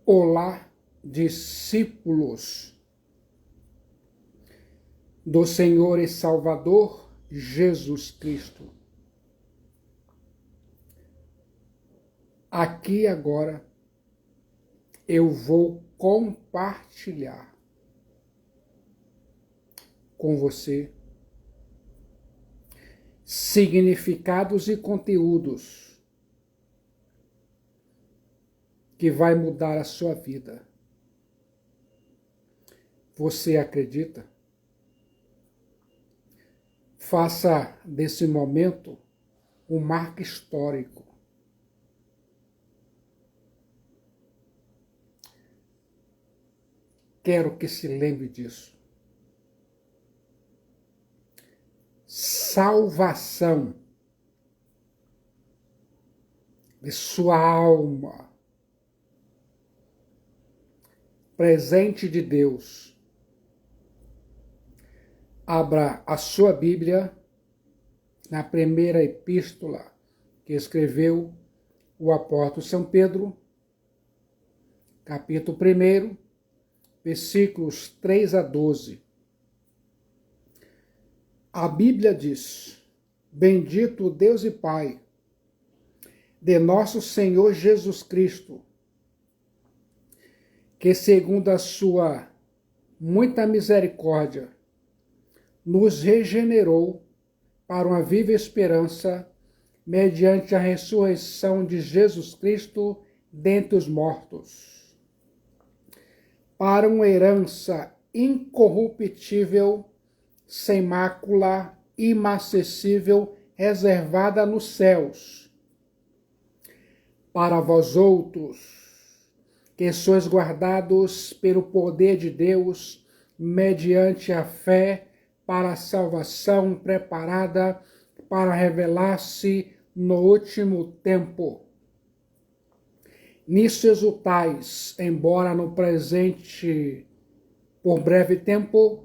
Olá, discípulos do Senhor e Salvador Jesus Cristo. Aqui agora eu vou compartilhar com você significados e conteúdos que vai mudar a sua vida. Você acredita? Faça desse momento um marco histórico. Quero que se lembre disso. Salvação de sua alma. Presente de Deus. Abra a sua Bíblia na primeira epístola que escreveu o apóstolo São Pedro, capítulo 1, versículos 3 a 12. A Bíblia diz: Bendito Deus e Pai de nosso Senhor Jesus Cristo, que segundo a sua muita misericórdia, nos regenerou para uma viva esperança, mediante a ressurreição de Jesus Cristo dentre os mortos, para uma herança incorruptível, sem mácula, imacessível, reservada nos céus, para vós outros, que sois guardados pelo poder de Deus, mediante a fé, para a salvação preparada para revelar-se no último tempo. Nisso exultais, embora no presente, por breve tempo,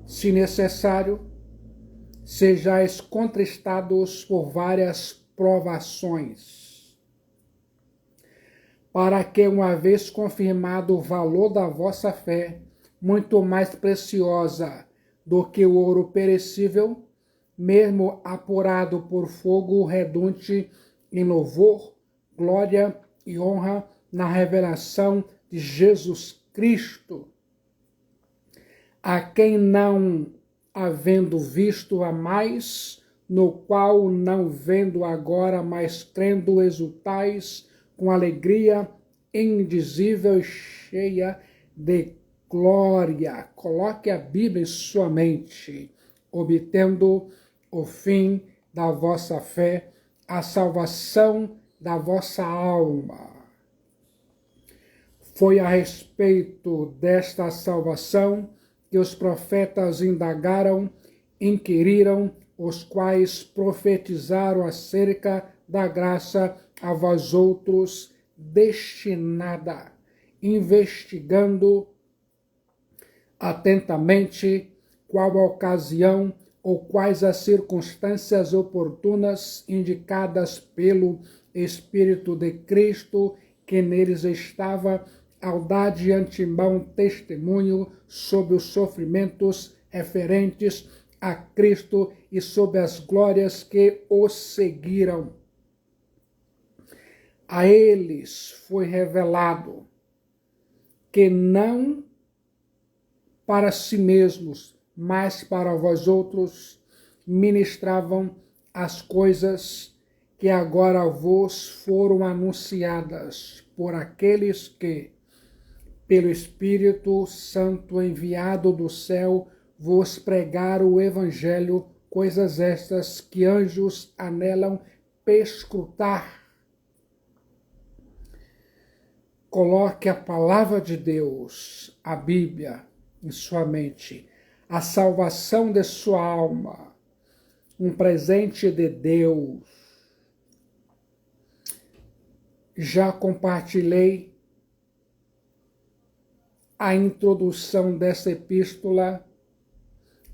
se necessário, sejais contristados por várias provações, para que, uma vez confirmado o valor da vossa fé, muito mais preciosa do que o ouro perecível, mesmo apurado por fogo, redunde em louvor, glória e honra na revelação de Jesus Cristo, a quem não havendo visto a mais, no qual não vendo agora, mas crendo exultais com alegria indizível e cheia de glória. Coloque a Bíblia em sua mente, obtendo o fim da vossa fé, a salvação da vossa alma. Foi a respeito desta salvação que os profetas indagaram, inquiriram, os quais profetizaram acerca da graça a vós outros destinada, investigando atentamente qual a ocasião ou quais as circunstâncias oportunas indicadas pelo Espírito de Cristo, que neles estava, ao dar de antemão testemunho sobre os sofrimentos referentes a Cristo e sobre as glórias que os seguiram. A eles foi revelado que não para si mesmos, mas para vós outros, ministravam as coisas que agora vos foram anunciadas por aqueles que, pelo Espírito Santo enviado do céu, vos pregaram o Evangelho, coisas estas que anjos anelam perscrutar. Coloque a palavra de Deus, a Bíblia, em sua mente, a salvação de sua alma, um presente de Deus. Já compartilhei a introdução dessa epístola,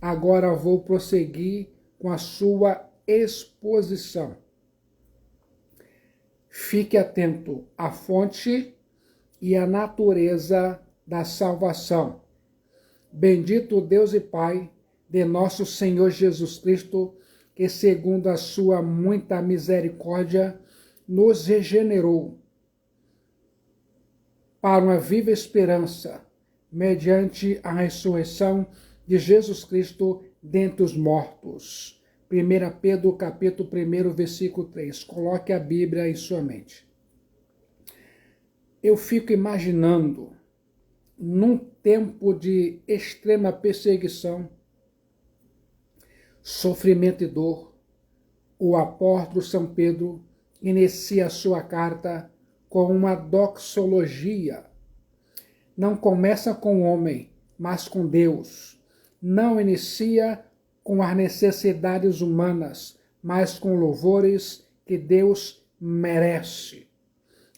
agora vou prosseguir com a sua exposição. Fique atento à fonte e a natureza da salvação. Bendito Deus e Pai de nosso Senhor Jesus Cristo, que segundo a sua muita misericórdia, nos regenerou para uma viva esperança, mediante a ressurreição de Jesus Cristo dentre os mortos. 1 Pedro capítulo 1, versículo 3. Coloque a Bíblia em sua mente. Eu fico imaginando, num tempo de extrema perseguição, sofrimento e dor, o apóstolo São Pedro inicia a sua carta com uma doxologia. Não começa com o homem, mas com Deus. Não inicia com as necessidades humanas, mas com louvores que Deus merece.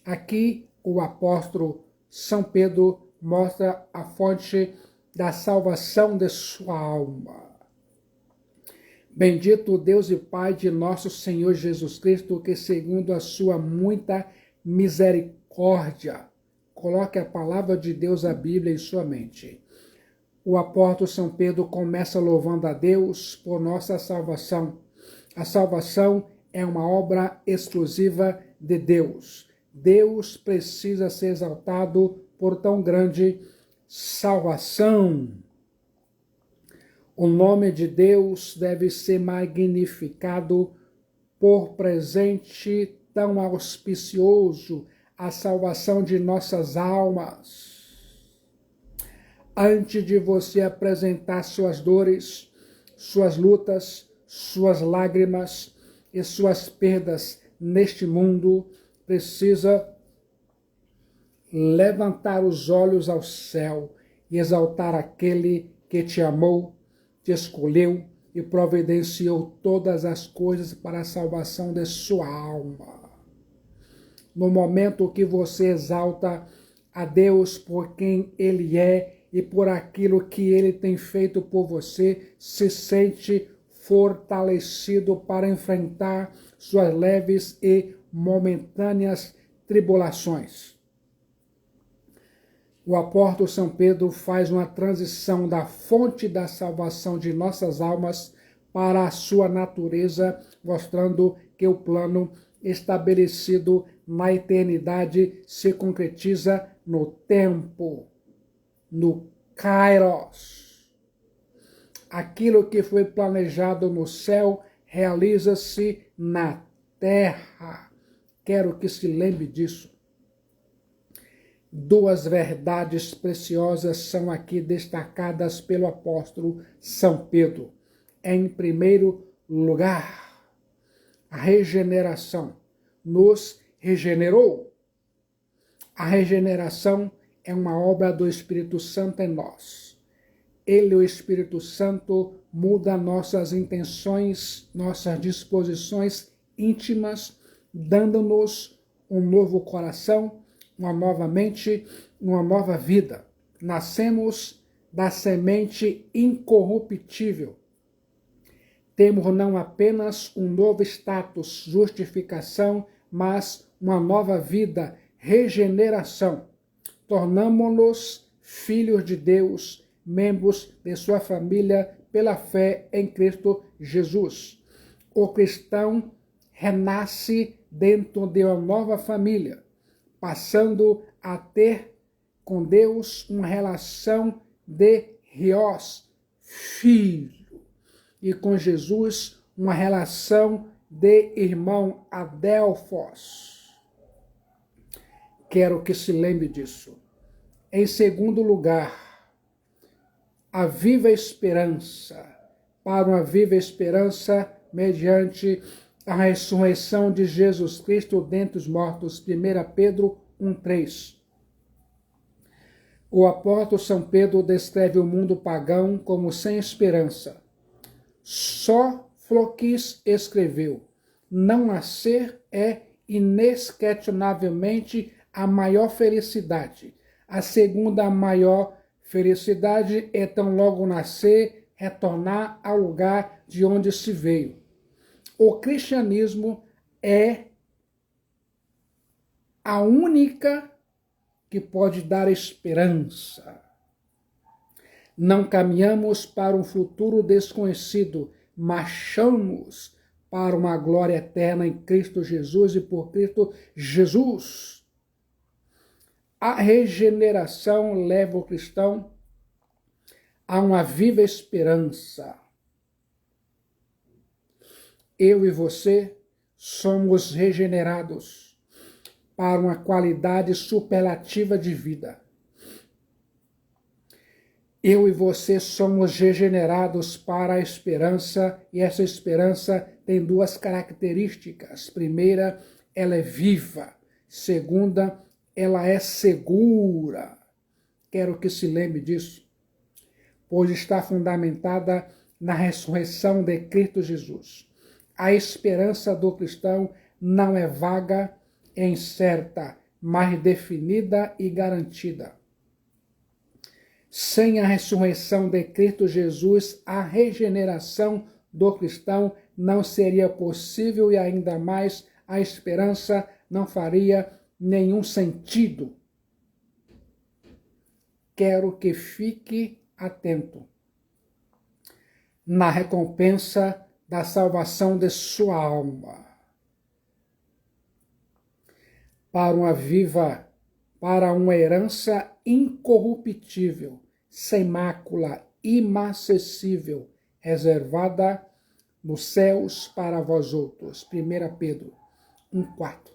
Aqui o apóstolo São Pedro mostra a fonte da salvação de sua alma. Bendito Deus e Pai de nosso Senhor Jesus Cristo, que segundo a sua muita misericórdia, coloque a palavra de Deus, a Bíblia, em sua mente. O apóstolo São Pedro começa louvando a Deus por nossa salvação. A salvação é uma obra exclusiva de Deus. Deus precisa ser exaltado por tão grande salvação. O nome de Deus deve ser magnificado por presente tão auspicioso, a salvação de nossas almas. Antes de você apresentar suas dores, suas lutas, suas lágrimas e suas perdas neste mundo, precisa levantar os olhos ao céu e exaltar aquele que te amou, te escolheu e providenciou todas as coisas para a salvação de sua alma. No momento que você exalta a Deus por quem Ele é e por aquilo que Ele tem feito por você, se sente fortalecido para enfrentar suas leves e momentâneas tribulações. O apóstolo São Pedro faz uma transição da fonte da salvação de nossas almas para a sua natureza, mostrando que o plano estabelecido na eternidade se concretiza no tempo, no Kairos. Aquilo que foi planejado no céu realiza-se na terra. Quero que se lembre disso. Duas verdades preciosas são aqui destacadas pelo apóstolo São Pedro. Em primeiro lugar, a regeneração nos regenerou. A regeneração é uma obra do Espírito Santo em nós. Ele, o Espírito Santo, muda nossas intenções, nossas disposições íntimas, dando-nos um novo coração, uma nova mente, uma nova vida. Nascemos da semente incorruptível. Temos não apenas um novo status, justificação, mas uma nova vida, regeneração. Tornamo-nos filhos de Deus, membros de sua família pela fé em Cristo Jesus. O cristão renasce dentro de uma nova família, passando a ter com Deus uma relação de Hiós, filho, e com Jesus uma relação de irmão, Adelphos. Quero que se lembre disso. Em segundo lugar, a viva esperança, para uma viva esperança mediante a ressurreição de Jesus Cristo dentre os mortos, 1 Pedro 1,3. O apóstolo São Pedro descreve o mundo pagão como sem esperança. Sófocles escreveu: não nascer é inesquestionavelmente a maior felicidade. A segunda maior felicidade é tão logo nascer, retornar ao lugar de onde se veio. O cristianismo é a única que pode dar esperança. Não caminhamos para um futuro desconhecido, marchamos para uma glória eterna em Cristo Jesus e por Cristo Jesus. A regeneração leva o cristão a uma viva esperança. Eu e você somos regenerados para uma qualidade superlativa de vida. Eu e você somos regenerados para a esperança, e essa esperança tem duas características. Primeira, ela é viva. Segunda, ela é segura. Quero que se lembre disso, pois está fundamentada na ressurreição de Cristo Jesus. A esperança do cristão não é vaga, é incerta, mas definida e garantida. Sem a ressurreição de Cristo Jesus, a regeneração do cristão não seria possível e ainda mais a esperança não faria nenhum sentido. Quero que fique atento na recompensa da salvação de sua alma. Para uma herança incorruptível, sem mácula, imacessível, reservada nos céus para vós outros. 1 Pedro 1,4.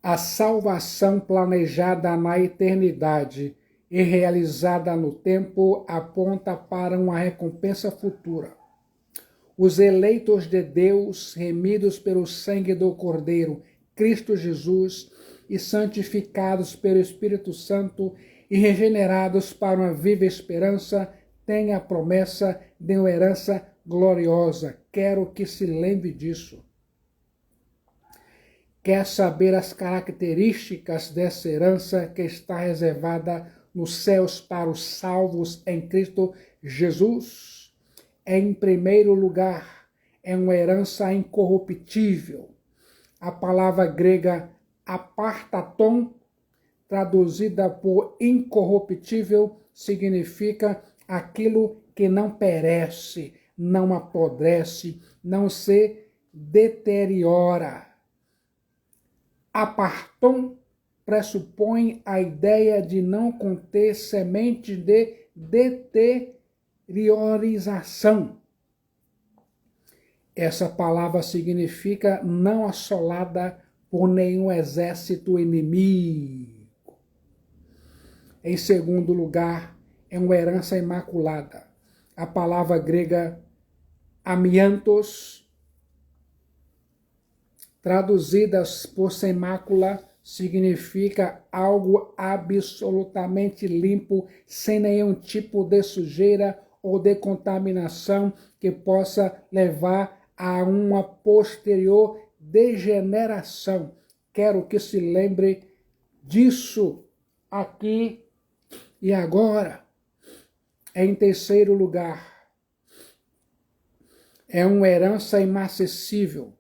A salvação planejada na eternidade e realizada no tempo aponta para uma recompensa futura. Os eleitos de Deus, remidos pelo sangue do Cordeiro, Cristo Jesus, e santificados pelo Espírito Santo e regenerados para uma viva esperança, têm a promessa de uma herança gloriosa. Quero que se lembre disso. Quer saber as características dessa herança que está reservada nos céus para os salvos em Cristo Jesus? Em primeiro lugar, é uma herança incorruptível. A palavra grega apartaton, traduzida por incorruptível, significa aquilo que não perece, não apodrece, não se deteriora. Aparton pressupõe a ideia de não conter semente de deteriorização. Essa palavra significa não assolada por nenhum exército inimigo. Em segundo lugar, é uma herança imaculada. A palavra grega amiantos, traduzidas por sem mácula, significa algo absolutamente limpo, sem nenhum tipo de sujeira ou de contaminação que possa levar a uma posterior degeneração. Quero que se lembre disso aqui e agora. Em terceiro lugar, é uma herança inacessível.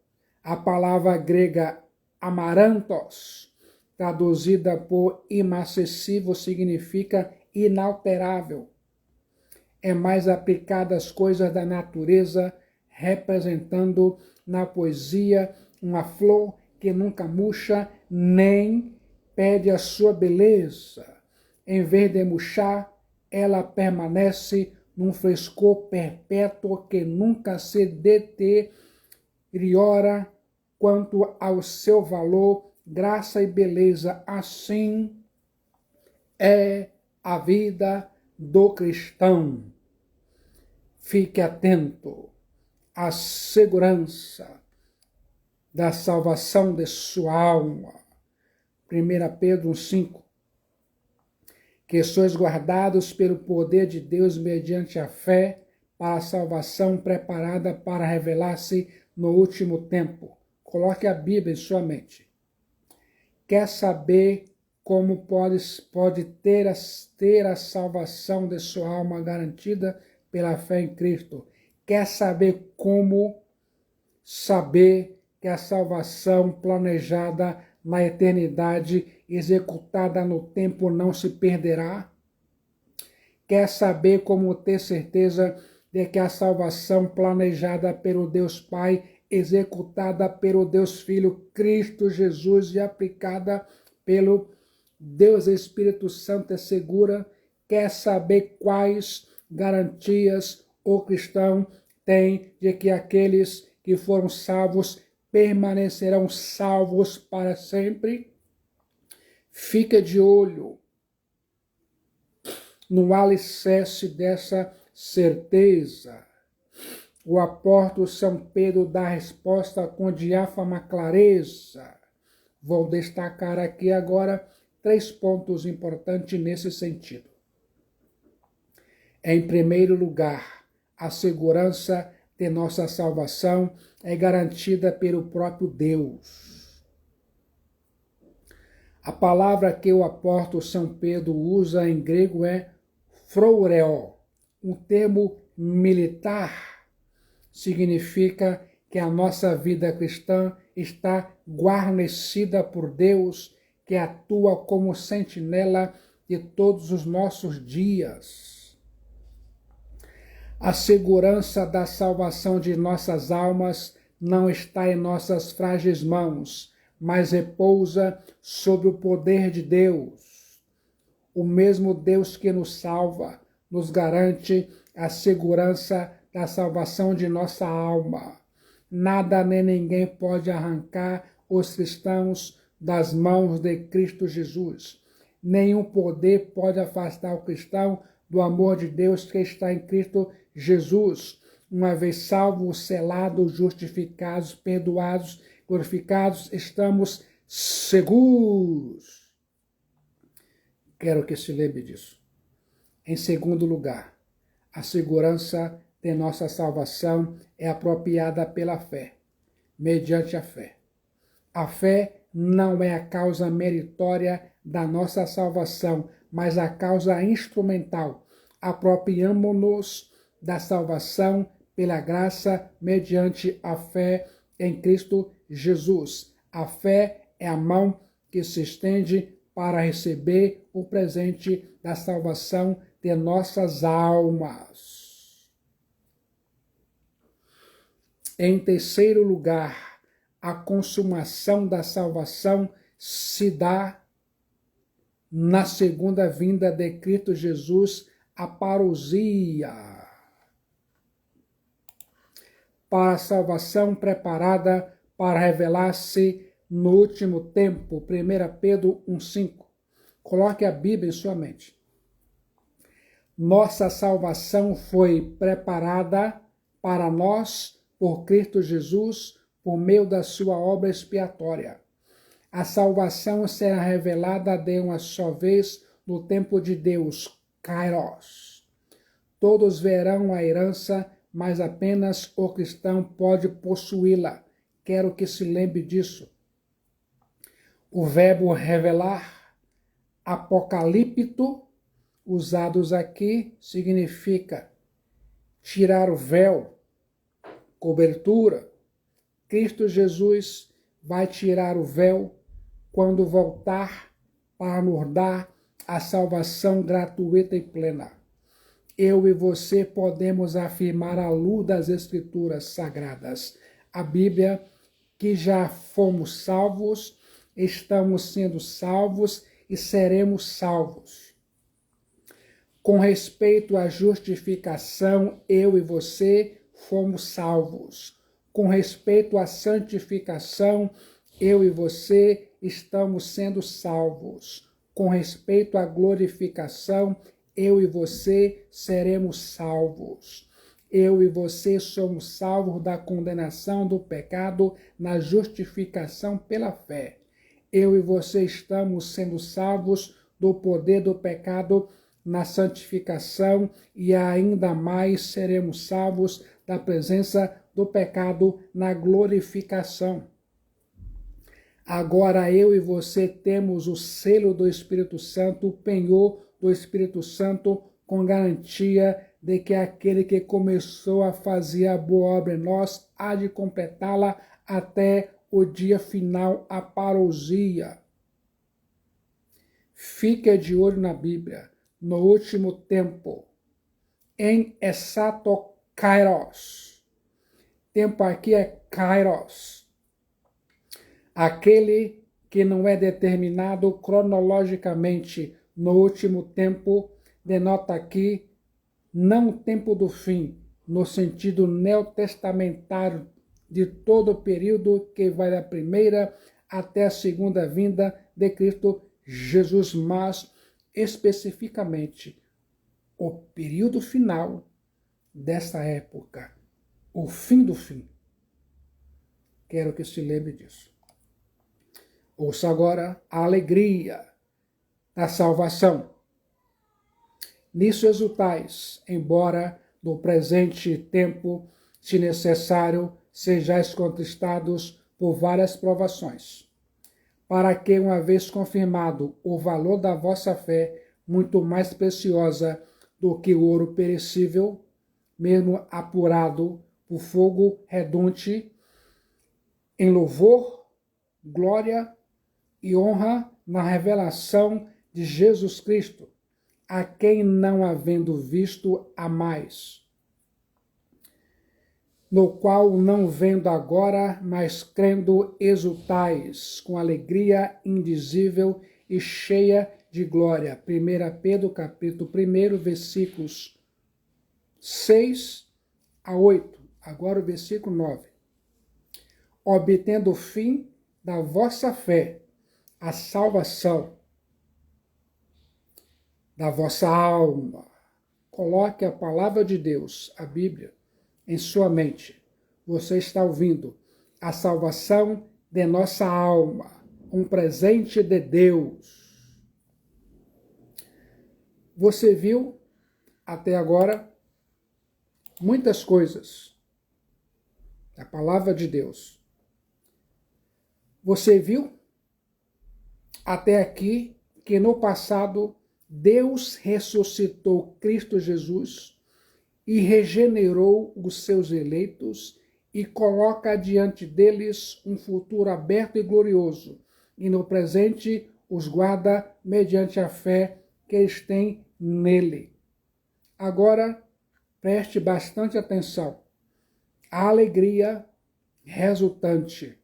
A palavra grega amarantos, traduzida por inacessível, significa inalterável. É mais aplicada às coisas da natureza, representando na poesia uma flor que nunca murcha nem perde a sua beleza. Em vez de murchar, ela permanece num frescor perpétuo que nunca se deteriora quanto ao seu valor, graça e beleza. Assim é a vida do cristão. Fique atento à segurança da salvação de sua alma. 1 Pedro 1,5. Que sois guardados pelo poder de Deus mediante a fé para a salvação preparada para revelar-se no último tempo. Coloque a Bíblia em sua mente. Quer saber como pode ter a salvação de sua alma garantida pela fé em Cristo? Quer saber como saber que a salvação planejada na eternidade, executada no tempo, não se perderá? Quer saber como ter certeza de que a salvação planejada pelo Deus Pai, executada pelo Deus Filho, Cristo Jesus e aplicada pelo Deus Espírito Santo é segura? Quer saber quais garantias o cristão tem de que aqueles que foram salvos permanecerão salvos para sempre? Fica de olho no alicerce dessa certeza. O apóstolo São Pedro dá resposta com diáfana clareza. Vou destacar aqui agora 3 pontos importantes nesse sentido. Em primeiro lugar, a segurança de nossa salvação é garantida pelo próprio Deus. A palavra que o apóstolo São Pedro usa em grego é phroureo, um termo militar. Significa que a nossa vida cristã está guarnecida por Deus, que atua como sentinela de todos os nossos dias. A segurança da salvação de nossas almas não está em nossas frágeis mãos, mas repousa sobre o poder de Deus. O mesmo Deus que nos salva nos garante a segurança da salvação de nossa alma. Nada nem ninguém pode arrancar os cristãos das mãos de Cristo Jesus. Nenhum poder pode afastar o cristão do amor de Deus que está em Cristo Jesus. Uma vez salvos, selados, justificados, perdoados, glorificados, estamos seguros. Quero que se lembre disso. Em segundo lugar, a segurança de nossa salvação é apropriada pela fé, mediante a fé. A fé não é a causa meritória da nossa salvação, mas a causa instrumental. Apropriamo-nos da salvação pela graça mediante a fé em Cristo Jesus. A fé é a mão que se estende para receber o presente da salvação de nossas almas. Em terceiro lugar, a consumação da salvação se dá na segunda vinda de Cristo Jesus, a parousia, para a salvação preparada para revelar-se no último tempo. 1 Pedro 1,5. Coloque a Bíblia em sua mente. Nossa salvação foi preparada para nós por Cristo Jesus, por meio da sua obra expiatória. A salvação será revelada de uma só vez no tempo de Deus, Kairos. Todos verão a herança, mas apenas o cristão pode possuí-la. Quero que se lembre disso. O verbo revelar, apocalipto, usados aqui, significa tirar o véu, cobertura. Cristo Jesus vai tirar o véu quando voltar para nos dar a salvação gratuita e plena. Eu e você podemos afirmar à luz das Escrituras Sagradas, a Bíblia, que já fomos salvos, estamos sendo salvos e seremos salvos. Com respeito à justificação, eu e você fomos salvos. Com respeito à santificação, eu e você estamos sendo salvos. Com respeito à glorificação, eu e você seremos salvos. Eu e você somos salvos da condenação do pecado na justificação pela fé. Eu e você estamos sendo salvos do poder do pecado na santificação e ainda mais seremos salvos da presença do pecado na glorificação. Agora eu e você temos o selo do Espírito Santo, o penhor do Espírito Santo, com garantia de que aquele que começou a fazer a boa obra em nós há de completá-la até o dia final, a parousia. Fique de olho na Bíblia, no último tempo, em exato kairos. Tempo aqui é kairos. Aquele que não é determinado cronologicamente no último tempo, denota aqui não o tempo do fim, no sentido neotestamentário de todo o período que vai da primeira até a segunda vinda de Cristo Jesus, mas especificamente o período final dessa época, o fim do fim. Quero que se lembre disso. Ouça agora a alegria da salvação. Nisso exultais, embora no presente tempo, se necessário, sejais contristados por várias provações, para que, uma vez confirmado o valor da vossa fé, muito mais preciosa do que o ouro perecível, mesmo apurado por fogo redunte, em louvor, glória e honra na revelação de Jesus Cristo, a quem não havendo visto a mais, no qual não vendo agora, mas crendo exultais, com alegria indizível e cheia de glória. 1 Pedro capítulo 1, versículos 6 a 8. Agora o versículo 9. Obtendo o fim da vossa fé, a salvação da vossa alma. Coloque a palavra de Deus, a Bíblia, em sua mente. Você está ouvindo a salvação de nossa alma, um presente de Deus. Você viu até agora muitas coisas da palavra de Deus. Você viu até aqui que no passado Deus ressuscitou Cristo Jesus e regenerou os seus eleitos e coloca diante deles um futuro aberto e glorioso, e no presente os guarda mediante a fé que eles têm nele. Agora, preste bastante atenção. A alegria resultante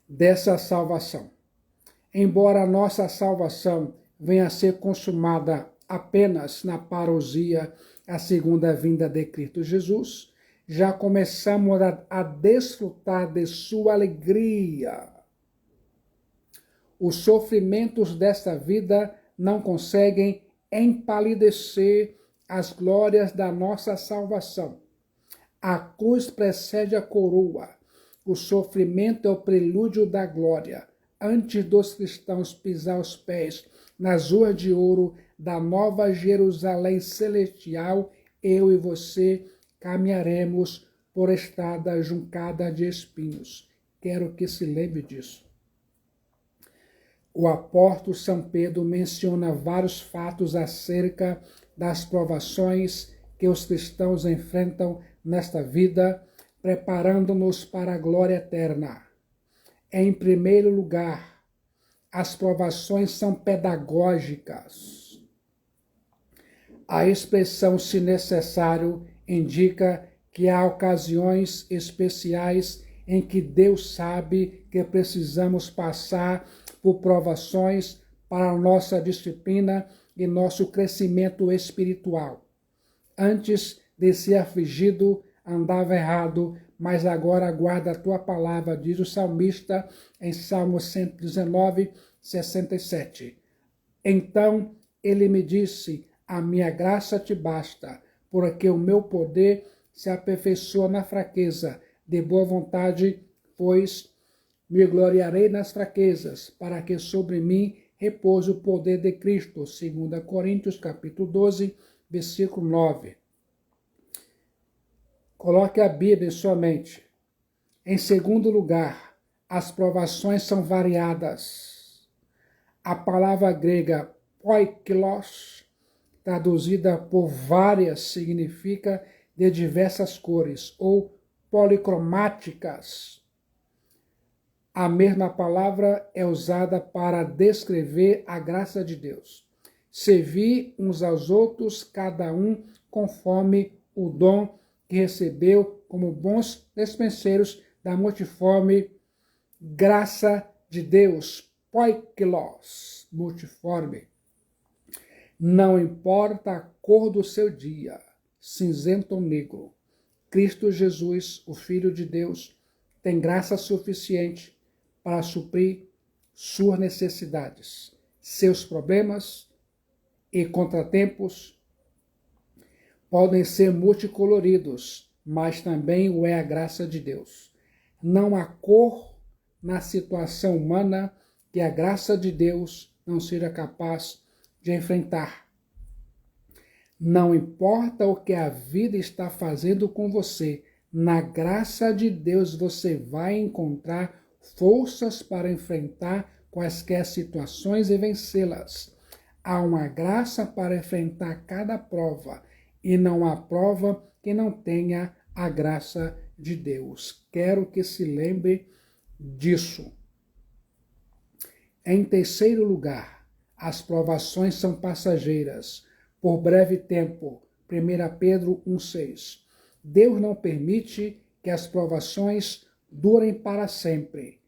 dessa salvação. Embora a nossa salvação venha a ser consumada apenas na parousia, a segunda vinda de Cristo Jesus, já começamos a desfrutar de sua alegria. Os sofrimentos desta vida não conseguem empalidecer as glórias da nossa salvação. A cruz precede a coroa. O sofrimento é o prelúdio da glória. Antes dos cristãos pisar os pés nas ruas de ouro da nova Jerusalém celestial, eu e você caminharemos por estrada juncada de espinhos. Quero que se lembre disso. O apóstolo São Pedro menciona vários fatos acerca das provações que os cristãos enfrentam nesta vida, preparando-nos para a glória eterna. Em primeiro lugar, as provações são pedagógicas. A expressão, se necessário, indica que há ocasiões especiais em que Deus sabe que precisamos passar por provações para a nossa disciplina e nosso crescimento espiritual. Antes de ser afligido, andava errado, mas agora guarda a tua palavra, diz o salmista em Salmo 119, 67. Então ele me disse, a minha graça te basta, porque o meu poder se aperfeiçoa na fraqueza. De boa vontade, pois, me gloriarei nas fraquezas, para que sobre mim repouse o poder de Cristo. 2 Coríntios, capítulo 12, versículo 9. Coloque a Bíblia em sua mente. Em segundo lugar, as provações são variadas. A palavra grega poikilos, traduzida por várias, significa de diversas cores ou policromáticas. A mesma palavra é usada para descrever a graça de Deus. Servir uns aos outros, cada um conforme o dom que recebeu, como bons despenseiros da multiforme graça de Deus, poikilos, multiforme. Não importa a cor do seu dia, cinzento ou negro, Cristo Jesus, o Filho de Deus, tem graça suficiente para suprir suas necessidades, seus problemas e contratempos podem ser multicoloridos, mas também o é a graça de Deus. Não há cor na situação humana que a graça de Deus não seja capaz de enfrentar. Não importa o que a vida está fazendo com você, na graça de Deus você vai encontrar forças para enfrentar quaisquer situações e vencê-las. Há uma graça para enfrentar cada prova, e não há prova que não tenha a graça de Deus. Quero que se lembre disso. Em terceiro lugar, as provações são passageiras, por breve tempo. 1 Pedro 1,6. Deus não permite que as provações durem para sempre.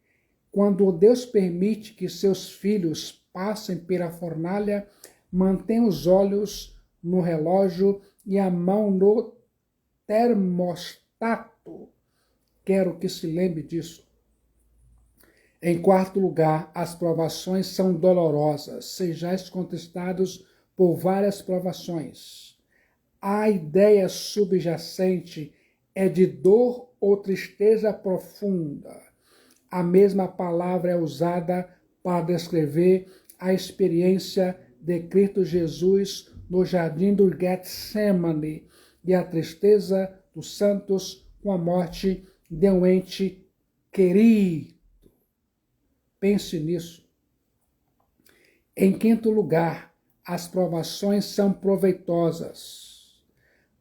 Quando Deus permite que seus filhos passem pela fornalha, mantém os olhos no relógio e a mão no termostato. Quero que se lembre disso. Em quarto lugar, as provações são dolorosas, sejais contestados por várias provações. A ideia subjacente é de dor ou tristeza profunda. A mesma palavra é usada para descrever a experiência de Cristo Jesus no jardim do Getsemane e a tristeza dos santos com a morte de um ente querido. Pense nisso. Em quinto lugar, as provações são proveitosas,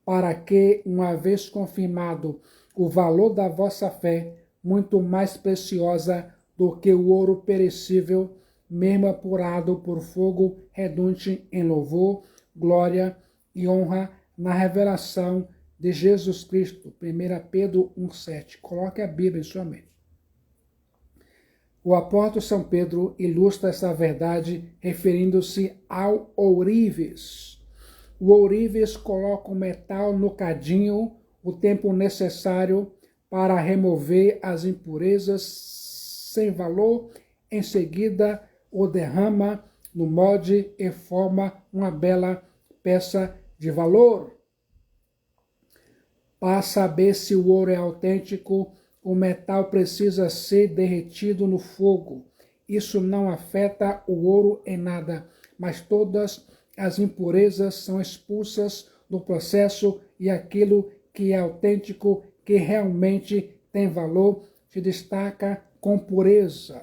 para que, uma vez confirmado o valor da vossa fé, muito mais preciosa do que o ouro perecível, mesmo apurado por fogo, redunde em louvor, glória e honra na revelação de Jesus Cristo. 1 Pedro 1,7. Coloque a Bíblia em sua mente. O apóstolo São Pedro ilustra essa verdade referindo-se ao ourives. O ourives coloca o metal no cadinho o tempo necessário para remover as impurezas sem valor. Em seguida, o derrama no molde e forma uma bela peça de valor. Para saber se o ouro é autêntico, o metal precisa ser derretido no fogo. Isso não afeta o ouro em nada, mas todas as impurezas são expulsas do processo e aquilo que é autêntico, que realmente tem valor, se destaca com pureza.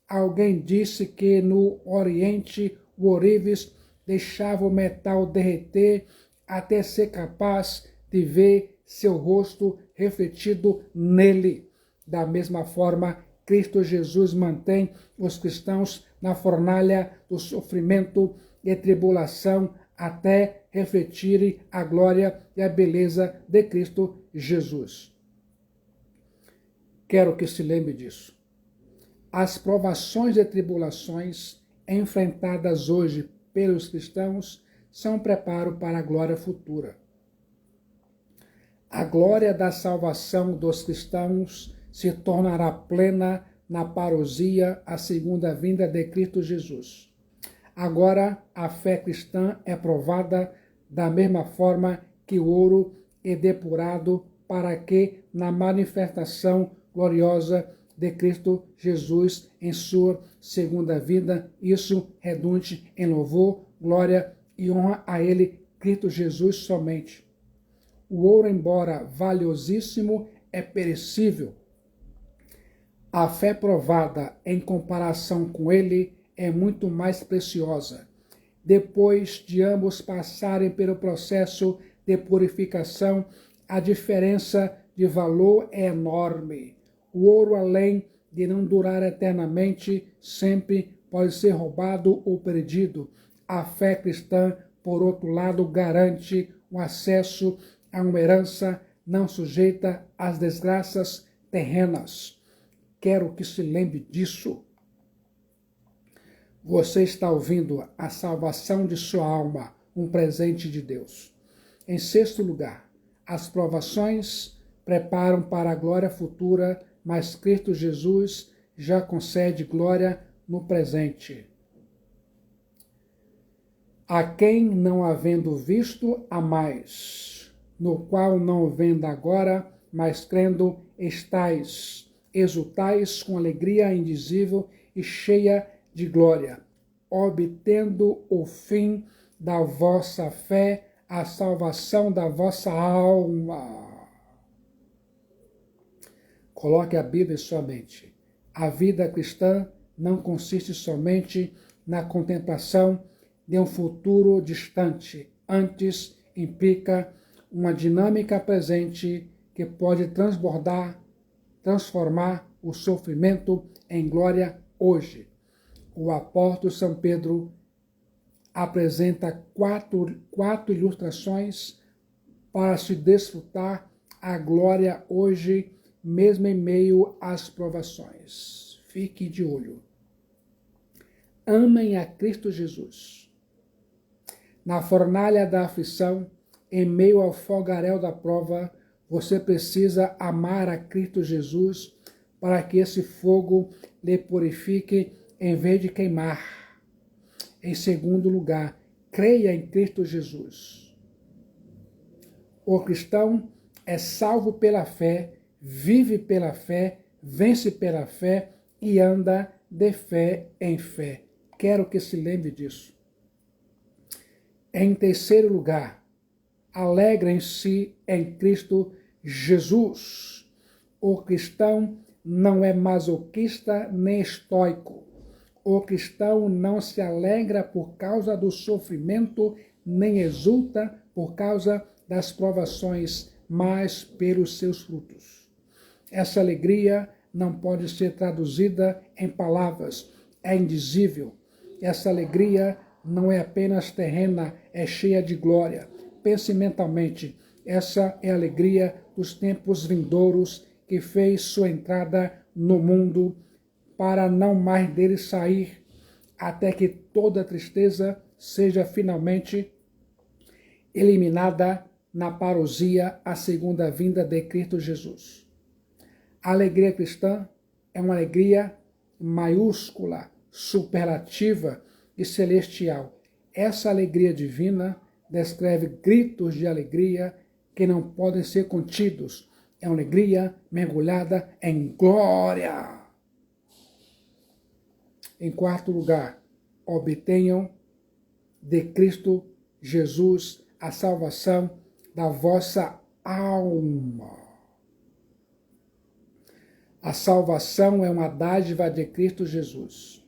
Alguém disse que no Oriente o ourives deixava o metal derreter até ser capaz de ver seu rosto refletido nele. Da mesma forma, Cristo Jesus mantém os cristãos na fornalha do sofrimento e tribulação até refletirem a glória e a beleza de Cristo Jesus. Quero que se lembre disso. As provações e tribulações enfrentadas hoje pelos cristãos são um preparo para a glória futura. A glória da salvação dos cristãos se tornará plena na parousia, a segunda vinda de Cristo Jesus. Agora, a fé cristã é provada da mesma forma que o ouro é depurado para que, na manifestação gloriosa de Cristo Jesus em sua segunda vinda, isso redunde em louvor, glória e honra a Ele, Cristo Jesus somente. O ouro, embora valiosíssimo, é perecível. A fé provada em comparação com ele é muito mais preciosa. Depois de ambos passarem pelo processo de purificação, a diferença de valor é enorme. O ouro, além de não durar eternamente, sempre pode ser roubado ou perdido. A fé cristã, por outro lado, garante o acesso a uma herança não sujeita às desgraças terrenas. Quero que se lembre disso. Você está ouvindo a salvação de sua alma, um presente de Deus. Em sexto lugar, as provações preparam para a glória futura, mas Cristo Jesus já concede glória no presente. A quem não havendo visto, há mais, no qual não vendo agora, mas crendo, estais, exultais com alegria indizível e cheia de glória, obtendo o fim da vossa fé, a salvação da vossa alma. Coloque a Bíblia em sua mente. A vida cristã não consiste somente na contemplação de um futuro distante. Antes, implica uma dinâmica presente que pode transformar o sofrimento em glória hoje. O apóstolo São Pedro apresenta quatro ilustrações para se desfrutar a glória hoje, mesmo em meio às provações. Fique de olho. Amem a Cristo Jesus. Na fornalha da aflição, em meio ao fogaréu da prova, você precisa amar a Cristo Jesus para que esse fogo lhe purifique em vez de queimar. Em segundo lugar, creia em Cristo Jesus. O cristão é salvo pela fé, vive pela fé, vence pela fé e anda de fé em fé. Quero que se lembre disso. Em terceiro lugar, alegrem-se em Cristo Jesus. O cristão não é masoquista nem estoico. O cristão não se alegra por causa do sofrimento, nem exulta por causa das provações, mas pelos seus frutos. Essa alegria não pode ser traduzida em palavras, é indizível. Essa alegria não é apenas terrena, é cheia de glória. Pense mentalmente, essa é a alegria dos tempos vindouros que fez sua entrada no mundo para não mais dele sair, até que toda tristeza seja finalmente eliminada na parousia, a segunda vinda de Cristo Jesus. A alegria cristã é uma alegria maiúscula, superlativa e celestial. Essa alegria divina descreve gritos de alegria que não podem ser contidos. É uma alegria mergulhada em glória. Em quarto lugar, obtenham de Cristo Jesus a salvação da vossa alma. A salvação é uma dádiva de Cristo Jesus.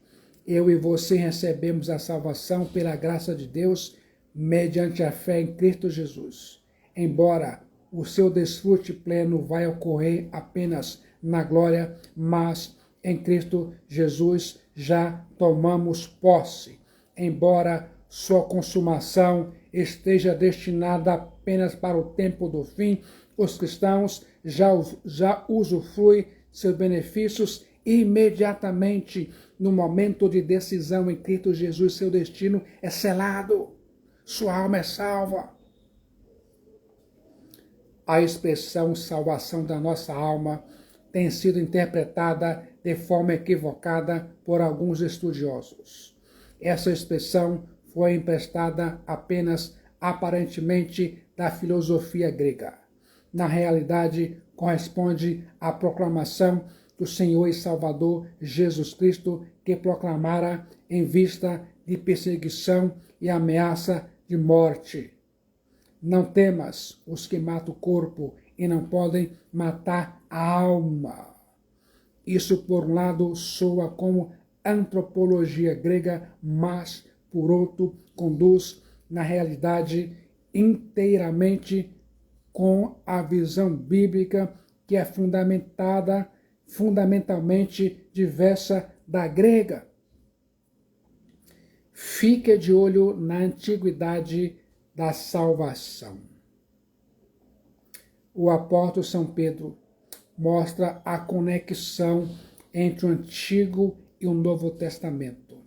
Eu e você recebemos a salvação pela graça de Deus mediante a fé em Cristo Jesus. Embora o seu desfrute pleno vai ocorrer apenas na glória, mas em Cristo Jesus já tomamos posse. Embora sua consumação esteja destinada apenas para o tempo do fim, os cristãos já usufruem seus benefícios imediatamente no momento de decisão em Cristo Jesus. Seu destino é selado, sua alma é salva. A expressão salvação da nossa alma tem sido interpretada de forma equivocada por alguns estudiosos. Essa expressão foi emprestada apenas aparentemente da filosofia grega. Na realidade, corresponde à proclamação do Senhor e Salvador Jesus Cristo, que proclamara em vista de perseguição e ameaça de morte. Não temas os que matam o corpo e não podem matar a alma. Isso, por um lado, soa como antropologia grega, mas, por outro, conduz, na realidade, inteiramente com a visão bíblica que é fundamentada fundamentalmente diversa da grega. Fique de olho na antiguidade da salvação. O apóstolo São Pedro mostra a conexão entre o Antigo e o Novo Testamento.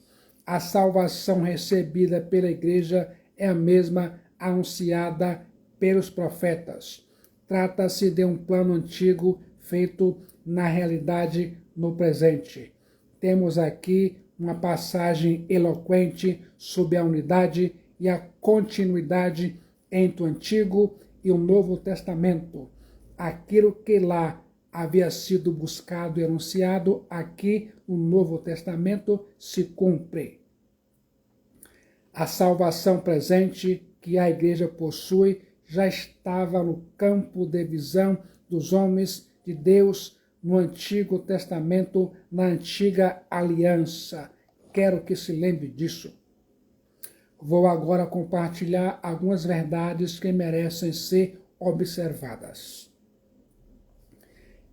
A salvação recebida pela igreja é a mesma anunciada pelos profetas. Trata-se de um plano antigo feito na realidade no presente. Temos aqui uma passagem eloquente sobre a unidade e a continuidade entre o Antigo e o Novo Testamento. Aquilo que lá havia sido buscado e anunciado, aqui no Novo Testamento se cumpre. A salvação presente que a igreja possui já estava no campo de visão dos homens de Deus no Antigo Testamento, na Antiga Aliança. Quero que se lembre disso. Vou agora compartilhar algumas verdades que merecem ser observadas.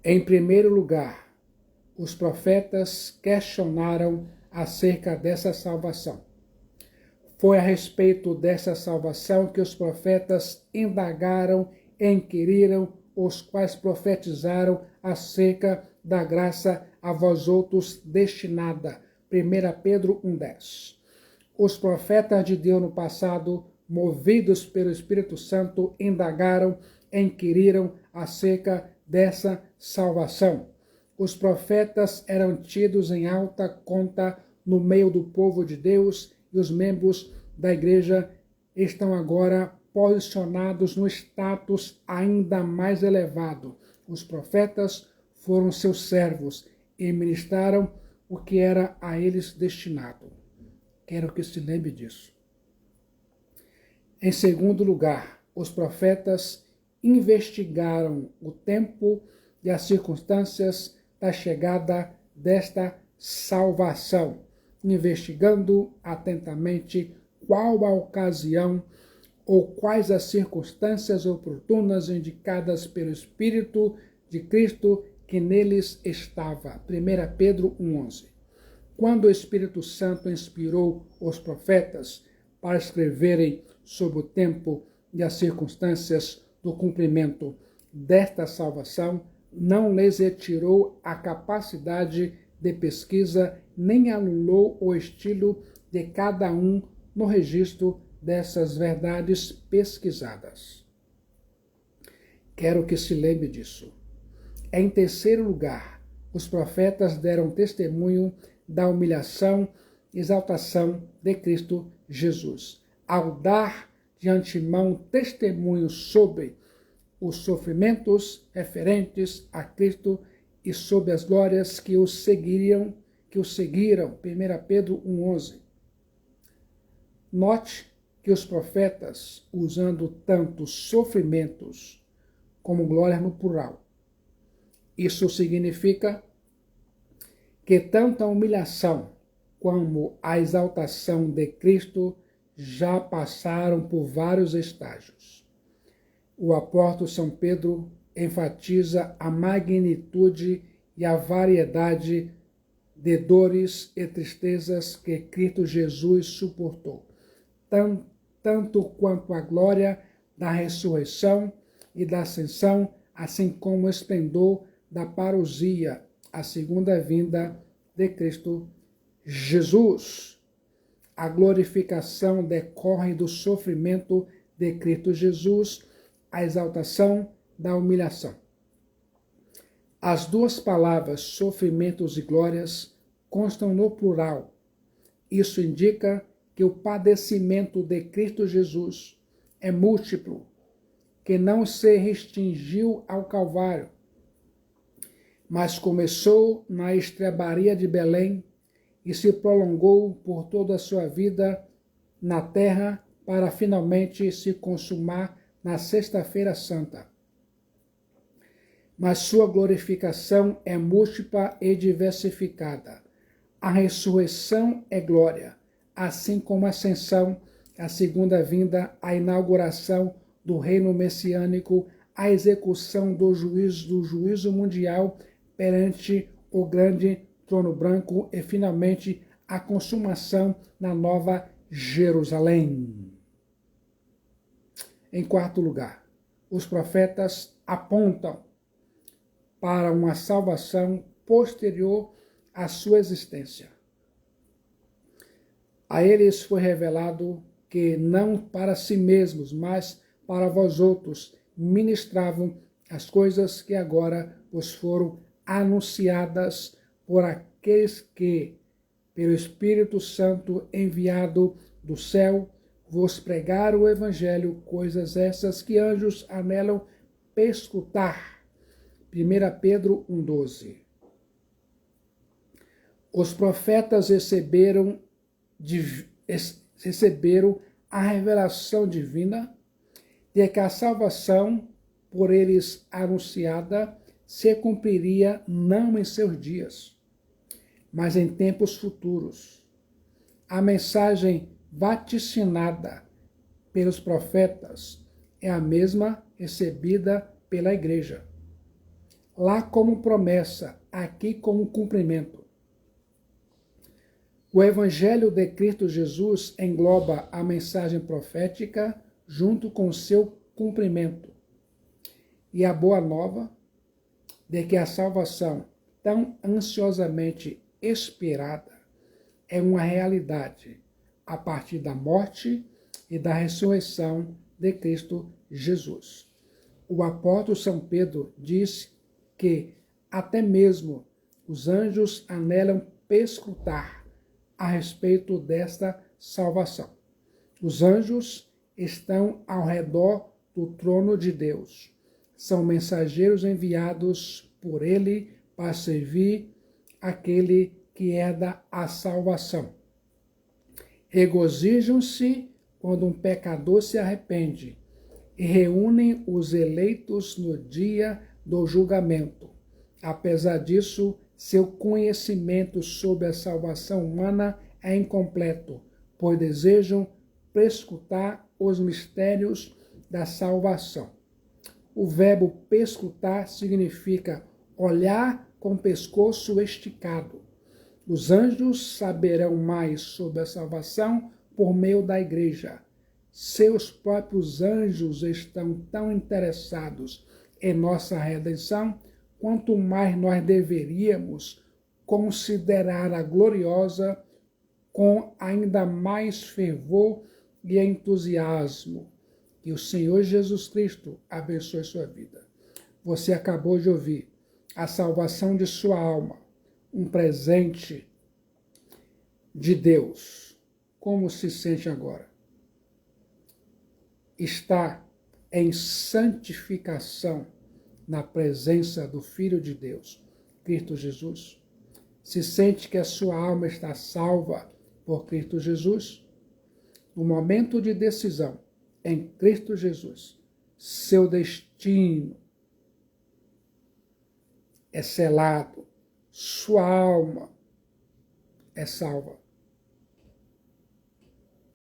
Em primeiro lugar, os profetas questionaram acerca dessa salvação. Foi a respeito dessa salvação que os profetas indagaram e inquiriram, os quais profetizaram acerca da graça a vós outros destinada. 1 Pedro 1,10. Os profetas de Deus no passado, movidos pelo Espírito Santo, indagaram e inquiriram acerca dessa salvação. Os profetas eram tidos em alta conta no meio do povo de Deus e os membros da igreja estão agora posicionados no status ainda mais elevado. Os profetas foram seus servos e ministraram o que era a eles destinado. Quero que se lembre disso. Em segundo lugar, os profetas investigaram o tempo e as circunstâncias da chegada desta salvação, investigando atentamente qual a ocasião ou quais as circunstâncias oportunas indicadas pelo Espírito de Cristo que neles estava. 1 Pedro 1,11. Quando o Espírito Santo inspirou os profetas para escreverem sobre o tempo e as circunstâncias do cumprimento desta salvação, não lhes retirou a capacidade de pesquisa, nem anulou o estilo de cada um no registro dessas verdades pesquisadas. Quero que se lembre disso. Em terceiro lugar, os profetas deram testemunho da humilhação e exaltação de Cristo Jesus. Ao dar de antemão testemunho sobre os sofrimentos referentes a Cristo e sobre as glórias que o seguiram, 1 Pedro 1,11. Note que os profetas, usando tanto sofrimentos como glória no plural. Isso significa que tanto a humilhação como a exaltação de Cristo já passaram por vários estágios. O apóstolo São Pedro enfatiza a magnitude e a variedade de dores e tristezas que Cristo Jesus suportou, tanto quanto a glória da ressurreição e da ascensão, assim como o esplendor da parousia, a segunda vinda de Cristo Jesus. A glorificação decorre do sofrimento de Cristo Jesus, a exaltação da humilhação. As duas palavras sofrimentos e glórias constam no plural. Isso indica que o padecimento de Cristo Jesus é múltiplo, que não se restringiu ao Calvário, mas começou na estrebaria de Belém e se prolongou por toda a sua vida na terra para finalmente se consumar na Sexta-feira Santa. Mas sua glorificação é múltipla e diversificada. A ressurreição é glória, assim como a ascensão, a segunda vinda, a inauguração do reino messiânico, a execução do juízo mundial perante o grande trono branco e, finalmente, a consumação na Nova Jerusalém. Em quarto lugar, os profetas apontam para uma salvação posterior à sua existência. A eles foi revelado que não para si mesmos, mas para vós outros, ministravam as coisas que agora vos foram anunciadas por aqueles que, pelo Espírito Santo enviado do céu, vos pregaram o Evangelho, coisas essas que anjos anelam perscrutar. 1 Pedro 1,12. Os profetas receberam a revelação divina de que a salvação, por eles anunciada, se cumpriria não em seus dias, mas em tempos futuros. A mensagem vaticinada pelos profetas é a mesma recebida pela igreja. Lá como promessa, aqui como cumprimento. O Evangelho de Cristo Jesus engloba a mensagem profética junto com seu cumprimento. E a boa nova de que a salvação, tão ansiosamente esperada, é uma realidade a partir da morte e da ressurreição de Cristo Jesus. O apóstolo São Pedro diz que até mesmo os anjos anelam perscrutar a respeito desta salvação. Os anjos estão ao redor do trono de Deus. São mensageiros enviados por ele para servir aquele que herda a salvação. Regozijam-se quando um pecador se arrepende e reúnem os eleitos no dia do julgamento. Apesar disso, seu conhecimento sobre a salvação humana é incompleto, pois desejam perscrutar os mistérios da salvação. O verbo perscrutar significa olhar com o pescoço esticado. Os anjos saberão mais sobre a salvação por meio da igreja. Seus próprios anjos estão tão interessados em nossa redenção, quanto mais nós deveríamos considerar a gloriosa com ainda mais fervor e entusiasmo. Que o Senhor Jesus Cristo abençoe sua vida. Você acabou de ouvir a salvação de sua alma, um presente de Deus. Como se sente agora? Está em santificação na presença do Filho de Deus, Cristo Jesus? Se sente que a sua alma está salva por Cristo Jesus? No momento de decisão, em Cristo Jesus, seu destino é selado, sua alma é salva.